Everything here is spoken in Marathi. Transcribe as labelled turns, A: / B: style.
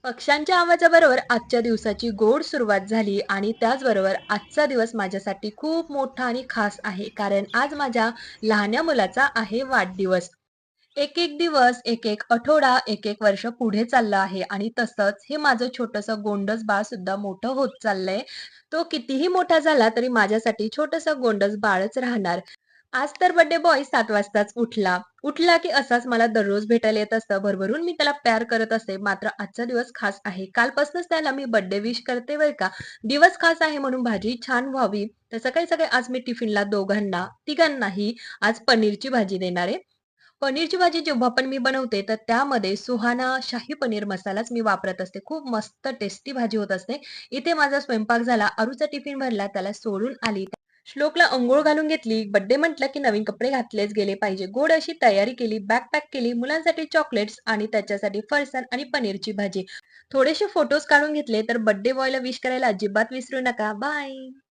A: पक्ष्यांच्या आवाजाबरोबर आजच्या दिवसाची गोड सुरुवात झाली आणि त्याचबरोबर आजचा दिवस माझ्यासाठी खूप मोठा आणि खास आहे. कारण आज माझ्या लहान्या मुलाचा आहे वाढदिवस. एक एक दिवस, एक एक आठवडा, एक एक वर्ष पुढे चाललं आहे आणि तसंच हे माझं छोटंसं गोंडस बाळ सुद्धा मोठं होत चाललंय. तो कितीही मोठा झाला तरी माझ्यासाठी छोटंसं गोंडस बाळच राहणार. आज तर बर्थडे बॉय 7 वाजताच उठला. उठला की असाच मला दररोज भेटायला येत असतं. भरभरून मी त्याला प्यार करत असते. मात्र आजचा दिवस खास आहे. कालपासूनच त्याला मी बर्थडे विश करते बरं का. दिवस खास आहे म्हणून भाजी छान व्हावी. तर सकाळी-सकाळी आज मी टिफिनला दोघांना, तिघांनाही आज पनीरची भाजी देणार आहे. पनीरची भाजी जेव्हा पण मी बनवते, तर त्यामध्ये सुहाना शाही पनीर मसालाच मी वापरत असते. खूप मस्त टेस्टी भाजी होत असते. इथे माझा स्वयंपाक झाला, अरूचा टिफिन भरला, त्याला सोडून आली. श्लोकला अंघोळ घालून घेतली. बर्थडे म्हटलं की नवीन कपडे घातलेच गेले पाहिजे. गोड अशी तयारी केली, बॅग पॅक केली, मुलांसाठी चॉकलेट्स आणि त्याच्यासाठी फरसाण आणि पनीरची भाजी. थोडेसे फोटोज काढून घेतले, तर बर्थडे बॉयला विश करायला अजिबात विसरू नका. बाय.